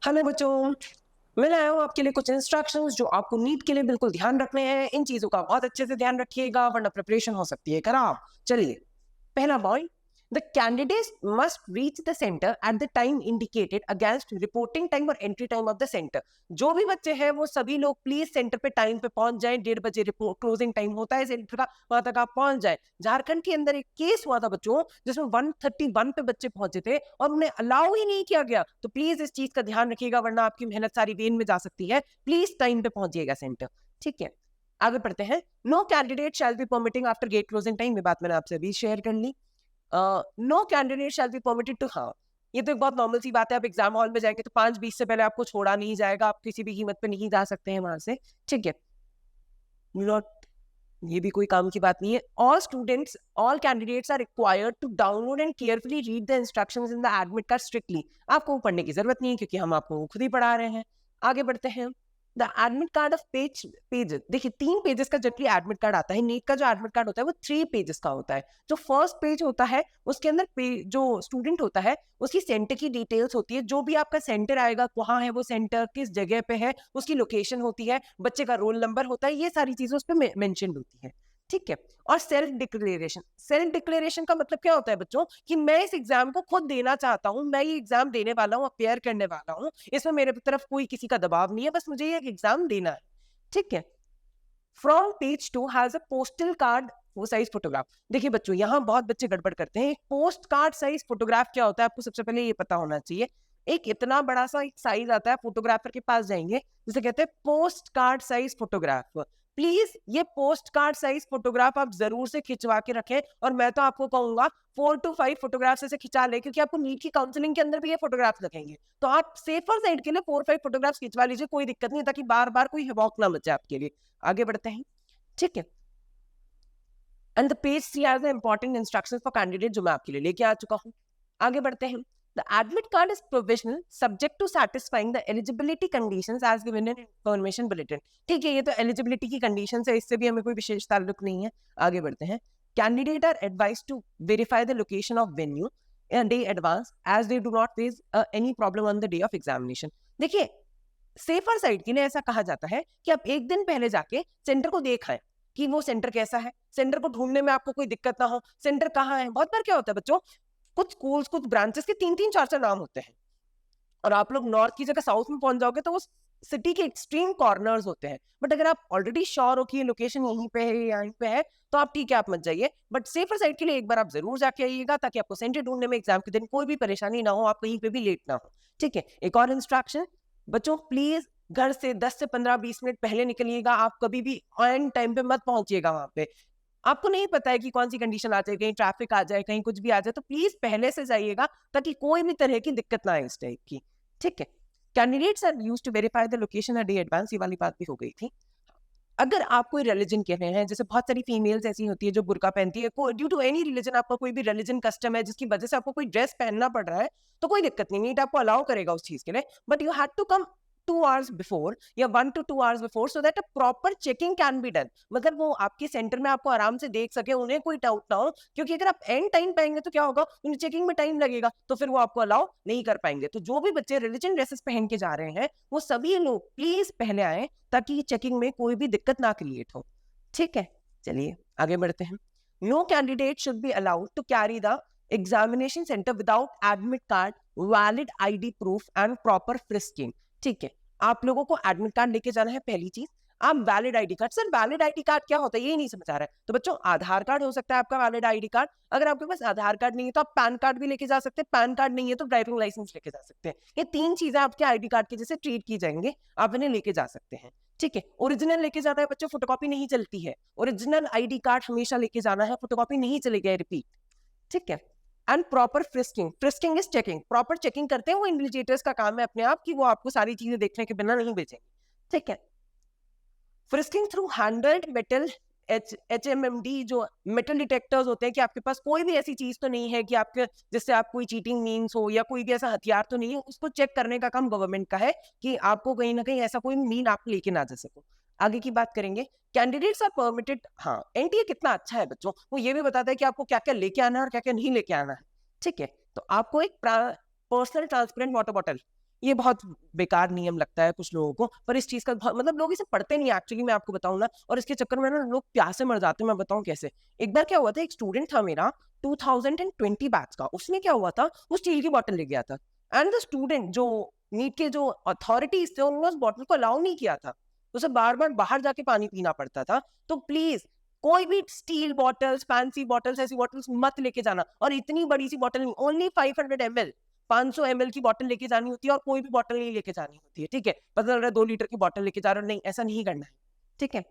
Hello बच्चों, मैं लाया हूँ आपके लिए कुछ इंस्ट्रक्शंस जो आपको नीट के लिए बिल्कुल ध्यान रखने हैं। इन चीजों का बहुत अच्छे से ध्यान रखिएगा वरना प्रिपरेशन हो सकती है खराब। चलिए, पहला point, the candidate must reach the centre at the time indicated against reporting time और entry time of the centre. जो भी बच्चे हैं वो सभी लोग प्लीज सेंटर पे टाइम पे पहुंच जाएं। 1:30 बजे क्लोजिंग टाइम होता है सेंटर का, वहां तक आप पहुंच जाएं। झारखंड के अंदर एक केस हुआ था बच्चों जिसमें 131 पे बच्चे पहुंचे थे और उन्हें अलाउ ही नहीं किया गया। तो प्लीज इस चीज का ध्यान रखिएगा वरना आपकी मेहनत सारी वेन में जा सकती है। प्लीज टाइम पे पहुंचिएगा सेंटर, ठीक है। आगे बढ़ते हैं। No candidate shall be permitting after gate closing time. ये बात मैंने आपसे अभी शेयर कर ली। No candidate shall be permitted to, हाँ ये तो एक बहुत नॉर्मल सी बात है। आप एग्जाम हॉल में जाएंगे तो 5:20 से पहले आपको छोड़ा नहीं जाएगा, आप किसी भी कीमत पे नहीं जा सकते हैं वहां से, ठीक है। नॉट, ये भी कोई काम की बात नहीं है। All candidates are required to download and carefully read the instructions in the admit card strictly. आपको पढ़ने की जरूरत नहीं है क्योंकि हम आपको खुद ही पढ़ा रहे हैं। आगे बढ़ते हैं। The admit card of page, देखिए 3 पेजेस का जनरली एडमिट कार्ड आता है। नीट का जो एडमिट कार्ड होता है वो 3 पेजेस का होता है। जो फर्स्ट पेज होता है उसके अंदर जो स्टूडेंट होता है उसकी सेंटर की डिटेल्स होती है। जो भी आपका सेंटर आएगा, कहाँ है वो सेंटर, किस जगह पे है, उसकी लोकेशन होती है, बच्चे का रोल नंबर होता है, ये सारी चीजें उस पर मेंशन होती है, ठीक है। और सेल्फ डिक्लेरेशन का मतलब क्या होता है बच्चों कि मैं इस एग्जाम को खुद देना चाहता हूं, मैं ये एग्जाम देने वाला हूं, अपेयर करने वाला हूं, इसमें मेरे तरफ कोई किसी का दबाव नहीं है, बस मुझे ये एग्जाम देना है, ठीक है। From page 2 has a postal card वो साइज फोटोग्राफ। देखिए बच्चों, यहाँ बहुत बच्चे गड़बड़ करते हैं। पोस्ट कार्ड साइज फोटोग्राफ क्या होता है आपको सबसे पहले ये पता होना चाहिए। एक इतना बड़ा सा एक साइज आता है, फोटोग्राफर के पास जाएंगे जिसे कहते हैं post card size photograph. Please ये पोस्ट कार्ड साइज फोटोग्राफ आप जरूर से खिंचवा के रखें और मैं तो आपको कहूंगा 4 to 5 फोटोग्राफ से खिंचा ले, क्योंकि आपको नीट की काउंसलिंग के अंदर भी ये फोटोग्राफ लगेंगे। तो आप सेफर साइड के लिए 4-5 फोटोग्राफ खिंचवा लीजिए, कोई दिक्कत नहीं, ताकि बार बार कोई हिवॉक ना मचे आपके लिए। आगे बढ़ते हैं, ठीक है। And the page 3 has the important instructions for candidate जो मैं आपके लिए लेके आ चुका हूं। आगे बढ़ते हैं। The admit card is provisional subject to satisfying the eligibility conditions as given in information bulletin. ठीक है, ये तो एलिजिबिलिटी की कंडीशंस है, इससे भी हमें कोई विशेष ताल्लुक नहीं है। आगे बढ़ते हैं। Candidate are advise to verify the location of venue a day advance as they do not face any problem on the day of examination। देखिए, सेफर साइड के लिए ऐसा कहा जाता है कि आप एक दिन पहले जाके सेंटर को देख आए कि वो सेंटर कैसा है, सेंटर को ढूंढने में आपको कोई दिक्कत ना हो, सेंटर कहाँ है। बहुत बार क्या होता है बच्चों, कुछ स्कूल्स कुछ ब्रांचेस के 3-3 4-4 नाम होते हैं और आप लोग नॉर्थ की जगह साउथ में पहुंच जाओगे तो वो सिटी के एक्सट्रीम कॉर्नर्स होते हैं। बट अगर आप ऑलरेडी श्योर हो कि ये लोकेशन यहीं पे है, यहीं पे है, तो आप ठीक है, आप मत जाइए। बट सेफर साइड के लिए एक बार आप जरूर जाके आइएगा ताकि आपको सेंटर ढूंढने में एग्जाम के दिन कोई भी परेशानी ना हो, आप कहीं पे भी लेट ना हो, ठीक है। एक और इंस्ट्रक्शन बच्चों, प्लीज घर से 10 से 15-20 मिनट पहले निकलिएगा। आप कभी भी ऑन टाइम पे मत पहुंचिएगा वहां पे। आपको नहीं पता है कि कौन सी कंडीशन आ जाए, कहीं ट्रैफिक आ जाए, कहीं कुछ भी आ जाए, तो प्लीज पहले से जाइएगा ताकि कोई भी तरह की दिक्कत ना आए इस टाइप की, ठीक है। Candidates are used to verify the location a day advance, ये वाली बात भी हो गई थी। अगर आप कोई रिलीजन कह रहे हैं, जैसे बहुत सारी फीमेल्स ऐसी होती है जो बुर्का पहनती है, ड्यू टू एनी रिलीजन, आपका कोई भी रिलीजन कस्टम है जिसकी वजह से आपको कोई ड्रेस पहनना पड़ रहा है, तो कोई दिक्कत नहीं, नीट आपको अलाउ करेगा उस चीज के लिए। But you have to come 2 hours before या 1 to 2 hours before so that a proper checking can be done. मतलब वो आपके सेंटर में आपको आराम से देख सके, उन्हें कोई डाउट ना हो, क्योंकि अगर आप एंड टाइम पाएंगे तो क्या होगा, उन्हें चेकिंग में टाइम लगेगा तो फिर वो आपको अलाउ नहीं कर पाएंगे। तो जो भी बच्चे रिलीजन ड्रेसेस पहन के जा रहे हैं वो सभी लोग प्लीज पहले आए ताकि चेकिंग में कोई भी दिक्कत ना क्रिएट हो, ठीक है। चलिए आगे बढ़ते हैं। No candidate should be allowed to carry the examination centre without admit card, valid ID proof and proper frisking, ठीक है। आप लोगों को एडमिट कार्ड लेके जाना है, पहली चीज। आप valid ID card, sir valid ID card क्या होता है ये नहीं समझ आ रहा है, तो बच्चों आधार कार्ड हो सकता है आपका वैलिड आईडी कार्ड। अगर आपके पास आधार कार्ड नहीं है तो आप पैन कार्ड भी लेके जा सकते हैं, पैन कार्ड नहीं है तो ड्राइविंग लाइसेंस लेके जा सकते हैं। ये 3 चीजें आपके आईडी कार्ड के जैसे ट्रीट की जाएंगे, आप इन्हें लेके जा सकते हैं, ठीक है। ओरिजिनल लेके जाना है बच्चों, फोटोकॉपी नहीं चलती है। ओरिजिनल आईडी कार्ड हमेशा लेके जाना है, फोटोकॉपी नहीं चलेगी, रिपीट, ठीक है। And proper frisking is checking, proper checking करते हैं वो इन्विजिलेटर्स का काम है अपने आप कि वो आपको सारी चीजें देखने के बिना नहीं भेजेंगे, ठीक है। Frisking through handled metal HMMD, जो मेटल डिटेक्टर्स होते हैं कि आपके पास कोई भी ऐसी चीज तो नहीं है कि आपके जिससे आप कोई चीटिंग मीन्स हो या कोई भी ऐसा हथियार तो नहीं है, उसको चेक करने का काम गवर्नमेंट का है कि आपको कहीं ना कहीं ऐसा कोई मीन आप लेके ना जा सको। आगे की बात करेंगे। कैंडिडेट्स आर परमिटेड, हाँ एनटीए कितना अच्छा है बच्चों, वो ये भी बताता है कि आपको क्या क्या लेके आना है और क्या क्या नहीं लेके आना है, ठीक है। तो आपको एक पर्सनल ट्रांसपेरेंट वाटर बॉटल, ये बहुत बेकार नियम लगता है कुछ लोगों को, पर इस चीज का मतलब लोग इसे पढ़ते नहीं एक्चुअली, मैं आपको बताऊं ना, और इसके चक्कर में ना लोग प्यासे मर जाते हैं। मैं बताऊं कैसे। एक बार क्या हुआ था, एक स्टूडेंट था मेरा 2020 बैच का, उसने क्या हुआ था, वो स्टील की बॉटल ले गया था, एंड द स्टूडेंट जो नीट के जो अथॉरिटीज थे उन्होंने उस बॉटल को अलाउ नहीं किया था, उसे बार बार बाहर जाके पानी पीना पड़ता था। तो प्लीज कोई भी स्टील बॉटल्स, फैंसी बॉटल्स, ऐसी बॉटल्स मत लेके जाना, और इतनी बड़ी सी बॉटल नहीं, ओनली 500 ml, 500 ml की बॉटल लेके जानी होती है, और कोई भी बॉटल नहीं लेके जानी होती है, ठीक है। पता चल रहा है 2 लीटर की बॉटल लेके जा रहे हो, नहीं, ऐसा नहीं करना है, ठीक है।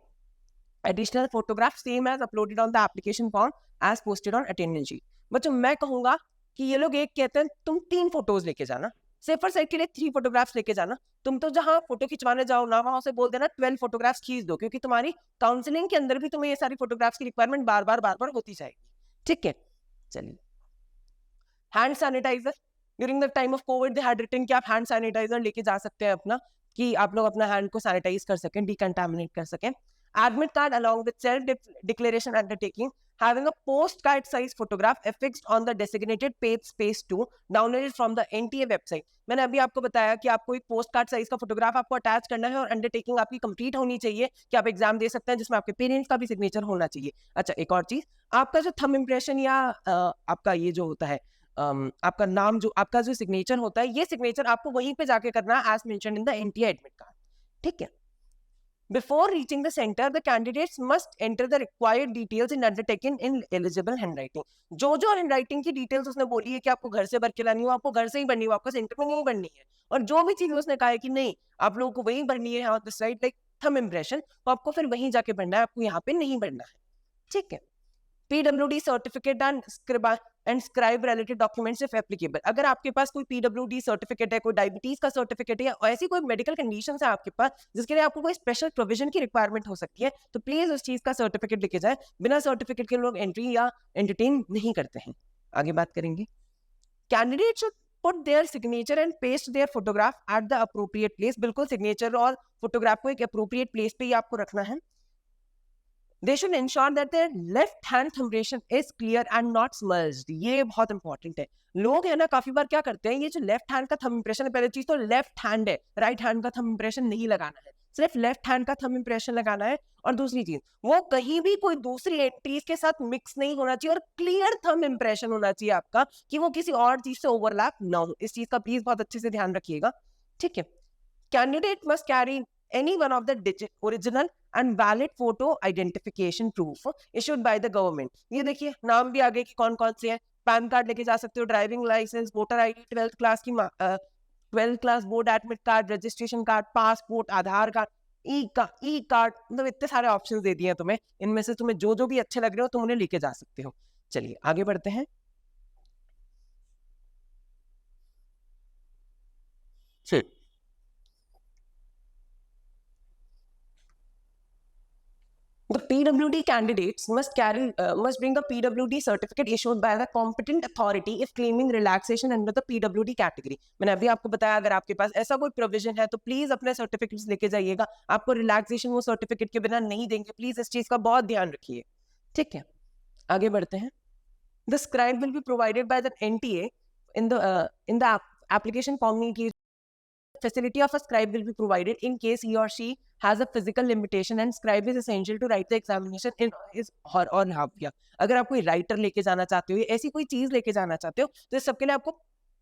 Additional photograph same as uploaded on the application form as posted on attendance sheet. बच्चों मैं कहूंगा कि ये लोग एक कहते हैं तुम 3 फोटोज लेके जाना, सेफर साइड के लिए 3 फोटोग्राफ्स लेके जाना। तुम तो जहां फोटो खिंचवाने जाओ ना, वहां से बोल देना 12 फोटोग्राफ्स खींच दो, क्योंकि तुम्हारी काउंसलिंग के अंदर भी तुम्हें ये सारी फोटोग्राफ्स की रिक्वायरमेंट बार बार होती जाएगी, ठीक है। चलिए, hand sanitiser, during the time of Covid they had written कि आप हैंड सैनिटाइजर लेके जा सकते हैं अपना, कि आप लोग अपना हैंड को सैनिटाइज कर सकें, डिकंटामिनेट कर सकें। Admit card along with self declaration undertaking having a postcard size photograph affixed on the designated page space 2 downloaded from the NTA website। मैंने अभी आपको बताया कि आपको एक पोस्ट कार्ड साइज का फोटोग्राफ आपको अटैच करना है, और अंडरटेकिंग आपकी कंप्लीट होनी चाहिए कि आप एग्जाम दे सकते हैं, जिसमें आपके पेरेंट्स का भी सिग्नेचर होना चाहिए। अच्छा, एक और चीज, आपका जो थंब इंप्रेशन या आपका ये जो होता है आपका नाम, जो आपका जो सिग्नेचर होता है, ये सिग्नेचर आपको वहीं पे जाके करना है as mentioned in the NTA admit card, ठीक है। Before reaching the center, the candidates must enter the required details in undertaken in eligible handwriting। जो handwriting की details उसने बोली है कि आपको घर से भर के लानी हो, आपको घर से ही भरनी हो, आपको सेंटर में नहीं भरनी है। और जो भी चीज उसने कहा है कि नहीं आप लोगों को वही भरनी है, this right like thumb impression, तो आपको फिर वहीं जाके भरना है, आपको यहाँ पे नहीं भरना है, ठीक है। PWD certificate and scribe related documents if applicable. अगर आपके पास कोई PWD सर्टिफिकेट है, कोई डायबिटीज का सर्टिफिकेट है, या ऐसी कोई मेडिकल कंडीशन है आपके पास जिसके लिए आपको कोई स्पेशल प्रोविजन की रिक्वायरमेंट हो सकती है, तो प्लीज उस चीज का सर्टिफिकेट लेके जाए। बिना सर्टिफिकेट के लोग एंट्री या एंटरटेन नहीं करते हैं। आगे बात करेंगे। Candidate should put their signature and paste their photograph at the appropriate place. बिल्कुल सिग्नेचर और फोटोग्राफ को एक अप्रोप्रिएट प्लेस पे ही आपको रखना है। They should ensure that their left hand thumbration is clear and not smudged। ये बहुत इंपॉर्टेंट है। लोग है ना काफी बार क्या करते हैं, ये जो लेफ्ट हैंड का थंब इंप्रेशन है, पहले चीज तो लेफ्ट हैंड है, राइट हैंड का थंब इंप्रेशन नहीं लगाना है, सिर्फ लेफ्ट हैंड का थंब इंप्रेशन लगाना है। और दूसरी चीज, वो कहीं भी कोई दूसरी एंट्रीज के साथ मिक्स नहीं होना चाहिए, और क्लियर थंब इंप्रेशन होना चाहिए आपका, कि वो किसी और चीज से ओवरलैप ना हो। इस चीज का प्लीज बहुत अच्छे से ध्यान रखिएगा, ठीक है। Candidate must carry any one of the original and valid photo identification proof issued by the government। ये देखिए नाम भी आगे कि कौन कौन से हैं। पैन कार्ड लेके जा सकते हो, driving licence, voter ID, 12th class की 12th class board admit card, registration card, passport, Aadhaar card, e card, मतलब इतने सारे ऑप्शंस दे दिए हैं तुम्हें। इनमें से तुम्हें जो जो भी अच्छे लग रहे हो तुम उन्हें लेके जा सकते हो। चलिए आगे बढ़ते हैं। The PWD candidates must bring a PWD certificate issued by the competent authority if claiming relaxation under the PWD category। मैंने अभी आपको बताया अगर आपके पास ऐसा कोई प्रोविजन है तो प्लीज अपने सर्टिफिकेट्स लेके जाइएगा। आपको रिलैक्सेशन वो सर्टिफिकेट के बिना नहीं देंगे, प्लीज इस चीज का बहुत ध्यान रखिए, ठीक है। आगे बढ़ते हैं। The scribe will be provided by the NTA in the application form की facility of a scribe will be provided in case he or she has a physical limitation and scribe is essential to write the examination in his or her behalf। अगर आप कोई writer लेके जाना चाहते हो, ऐसी कोई चीज लेके जाना चाहते हो, तो इस सबके लिए आपको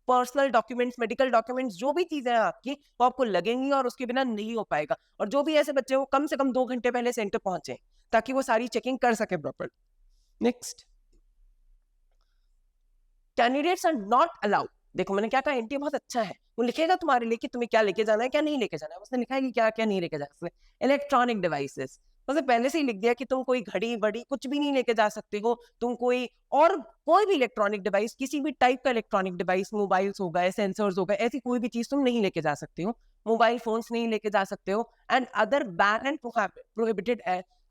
पर्सनल डॉक्यूमेंट्स, मेडिकल डॉक्यूमेंट्स, जो भी चीजें हैं आपकी वो आपको लगेंगी, और उसके बिना नहीं हो पाएगा। और जो भी ऐसे बच्चे हो कम से कम 2 घंटे पहले सेंटर पहुंचे, ताकि वो सारी चेकिंग कर सके proper. Next, candidates are not allowed. देखो मैंने क्या कहा, एनटीए बहुत अच्छा है, वो लिखेगा तुम्हारे लिए कि तुम्हें क्या लेके जाना है, क्या नहीं लेके जाना है। उसने लिखा है कि क्या क्या नहीं लेके जाना है। इलेक्ट्रॉनिक डिवाइसेस, उसने पहले से ही लिख दिया कि तुम कोई घड़ी बड़ी कुछ भी नहीं लेके जा सकते हो। तुम कोई और कोई भी इलेक्ट्रॉनिक डिवाइस, किसी भी टाइप का इलेक्ट्रॉनिक डिवाइस, मोबाइल्स हो गए, सेंसर्स हो गए, ऐसी कोई भी चीज तुम नहीं लेके जा सकते हो। मोबाइल फोन्स नहीं लेके जा सकते हो। And other ban and prohibited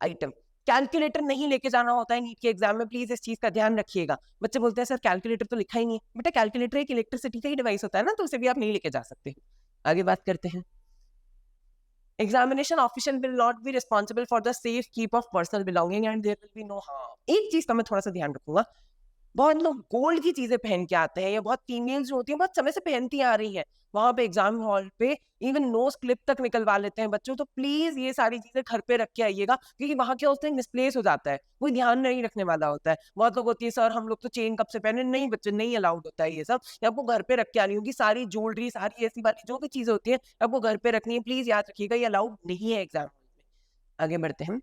item. Calculator नहीं लेके जाना होता है नीट के एग्जाम में, प्लीज इस चीज का ध्यान रखिएगा। बच्चे बोलते हैं सर कैलकुलेटर तो लिखा ही नहीं है। बेटा कैलकुलेटर एक इलेक्ट्रिसिटी का ही डिवाइस होता है ना, तो उसे भी आप नहीं लेके जा सकते। आगे बात करते हैं। Examination official will not be responsible for the safe keep of personal belonging and there will be no harm. एक चीज का मैं थोड़ा सा ध्यान रखूंगा, बहुत लोग गोल्ड की चीजें पहन के आते हैं, या बहुत फीमेल्स जो होती हैं बहुत समय से पहनती आ रही हैं, वहां पे एग्जाम हॉल पे इवन नोज क्लिप तक निकलवा लेते हैं बच्चों। तो प्लीज ये सारी चीजें घर पे रख के आइएगा, क्योंकि वहां क्या होता है, मिसप्लेस हो जाता है, कोई ध्यान नहीं रखने वाला होता है। बहुत लोग होती है, सर हम लोग तो चेन कब से पहने, नहीं बच्चे, नहीं अलाउड होता है ये सब। ये आपको घर पे रख के आनी होगी, सारी ज्वेलरी, सारी ऐसी वाली जो भी चीजें होती है आपको घर पे रखनी है। प्लीज याद रखिएगा, ये अलाउड नहीं है एग्जाम हॉल में। आगे बढ़ते हैं।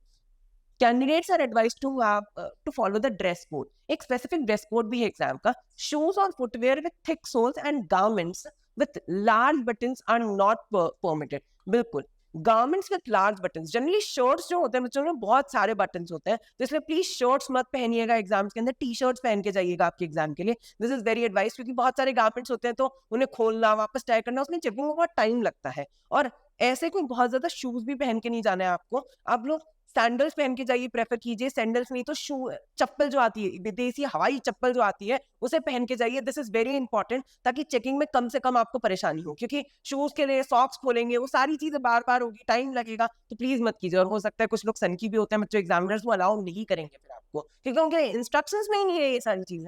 Candidates are advised to follow the dress code. एक specific dress code भी है एग्जाम का। Shoes or footwear with thick soles and garments with large buttons are not permitted. बिल्कुल, garments with large buttons, generally shirts जो होते हैं बच्चों में बहुत सारे बटन्स होते हैं, तो इसलिए प्लीज शर्ट्स मत पहनिएगा एग्जाम्स के अंदर, टी शर्ट्स पहन के जाइएगा आपके एग्जाम के लिए। दिस इज वेरी एडवाइस, क्योंकि बहुत सारे गारमेंट्स होते हैं तो उन्हें खोलना वापस टाई करना, उसमें चेकिंग में बहुत टाइम लगता है। और ऐसे कोई बहुत ज्यादा शूज भी पहन के नहीं जाना है आपको। आप लोग सैंडल्स पहन के जाइए, प्रेफर कीजिए। सैंडल्स नहीं तो शू, चप्पल जो आती है, विदेशी हवाई चप्पल जो आती है, उसे पहन के जाइए। दिस इज वेरी इंपॉर्टेंट, ताकि चेकिंग में कम से कम आपको परेशानी हो, क्योंकि शूज के लिए सॉक्स खोलेंगे, वो सारी चीजें बार बार होगी, टाइम लगेगा। तो प्लीज मत कीजिए। और हो सकता है कुछ लोग सनकी भी होते हैं बच्चों, एग्जामिनर्स वो अलाउ नहीं करेंगे फिर आपको, क्योंकि उनके इंस्ट्रक्शंस में ही नहीं है ये सारी चीजें।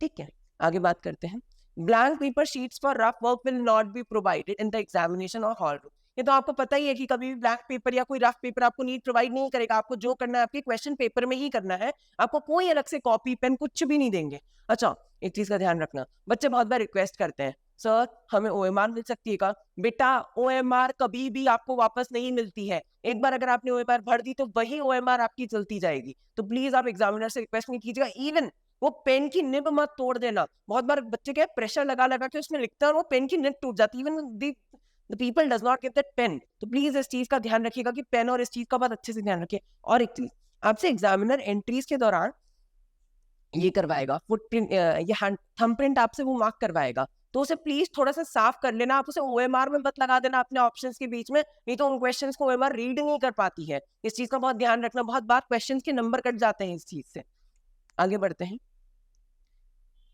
ठीक है, आगे बात करते हैं। Blank paper sheets for rough work will not be provided in the examination और हॉल रूम। ये तो आपको पता ही है कि कभी भी ब्लैंक पेपर या कोई रफ पेपर आपको नीट प्रोवाइड नहीं करेगा। आपको जो करना है आपके क्वेश्चन पेपर में ही करना है, आपको कोई अलग से कॉपी पेन कुछ भी नहीं देंगे। अच्छा, एक चीज का ध्यान रखना, बच्चे बहुत बार रिक्वेस्ट करते हैं, सर हमें ओएमआर मिल सकती है का? बेटा, ओएमआर कभी भी आपको वापस नहीं मिलती है। एक बार अगर आपने ओएमआर भर दी तो वही ओएमआर आपकी चलती जाएगी। तो प्लीज आप एग्जामिनर से रिक्वेस्ट नहीं कीजिएगा। इवन वो पेन की निब मत तोड़ देना। बहुत बार बच्चे क्या प्रेशर लगा लगा के उसमें लिखते हैं और वो पेन की निब टूट जाती है। Even the people does not give that pen। तो प्लीज इस चीज का ध्यान रखिएगा कि पेन और इस चीज का बहुत अच्छे से ध्यान रखिए। और एक चीज, आपसे एग्जामिनर एंट्रीज के दौरान ये करवाएगा, फुटप्रिंट, ये हैंड थंबप्रिंट आपसे वो मार्क करवाएगा, तो उसे प्लीज थोड़ा सा साफ कर लेना। आप उसे ओएमआर में मत लगा देना अपने ऑप्शंस के बीच में, नहीं तो उन क्वेश्चंस को ओएमआर रीड नहीं कर पाती है। इस चीज का बहुत ध्यान रखना, बहुत बार क्वेश्चंस के नंबर कट जाते हैं इस चीज से। आगे बढ़ते हैं।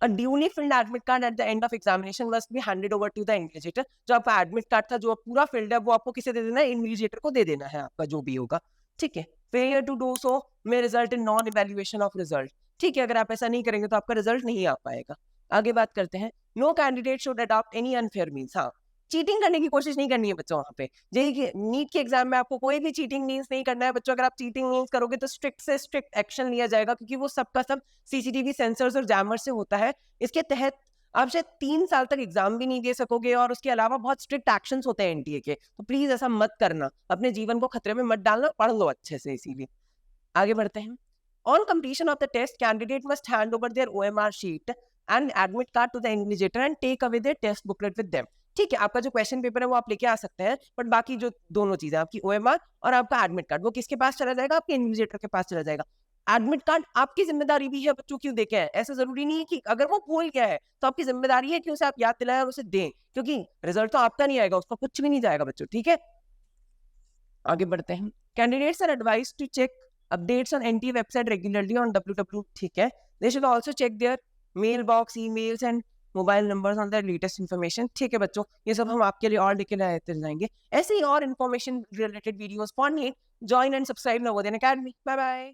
A duly filled admit card at the end of examination must be handed over to the invigilator। जो आपका एडमिट कार्ड था जो पूरा फिल्ड है, वो आपको किसे दे देना है? इन्विजिलेटर को दे देना है, आपका जो भी होगा। ठीक है, failure to do so may result in non evaluation of result। ठीक है, अगर आप ऐसा नहीं करेंगे तो आपका रिजल्ट नहीं आ पाएगा। आगे बात करते हैं। No candidate should adopt any unfair means. हाँ, चीटिंग करने की कोशिश नहीं करनी है बच्चों वहां पे। जेई नीट के एग्जाम में आपको कोई भी चीटिंग मीन्स नहीं करना है बच्चों। अगर आप चीटिंग मीन्स करोगे तो स्ट्रिक्ट से स्ट्रिक्ट एक्शन लिया जाएगा, क्योंकि वो सबका सब सीसीटीवी सेंसर्स और जैमर से होता है। इसके तहत आप शायद 3 साल तक एग्जाम भी नहीं दे सकोगे, और उसके अलावा बहुत स्ट्रिक्ट एक्शंस होते हैं एनटीए के। तो प्लीज ऐसा मत करना, अपने जीवन को खतरे में मत डालना, पढ़ लो अच्छे से इसीलिए। आगे बढ़ते हैं। On completion of the test, candidate must hand over their OMR sheet and admit card to the invigilator and take away their test booklet with them। ठीक है, आपका जो क्वेश्चन पेपर है वो आप लेके आ सकते हैं, बट बाकी जो दोनों चीजें, आपकी ओएमआर और आपका एडमिट कार्ड, वो किसके पास चला जाएगा? आपके इन्विजिलेटर के पास चला जाएगा। एडमिट कार्ड आपकी जिम्मेदारी भी है बच्चों, क्यों देके हैं? ऐसा जरूरी नहीं है कि अगर वो भूल गया है तो आपकी जिम्मेदारी है कि उसे आप याद दिलाएं और उसे दें, क्योंकि रिजल्ट तो आपका नहीं आएगा, उसका कुछ भी नहीं जाएगा बच्चों। ठीक है, आगे बढ़ते हैं। Candidates are advise to check updates on NTA website regularly on www। ठीक है, they should also check their mail box, emails and mobile numbers on the latest information. ठीक है बच्चों, ये सब हम आपके लिए और लेके आते जाएंगे। ऐसे ही और information related videos for NEET, join and subscribe Navodaya academy. Bye bye.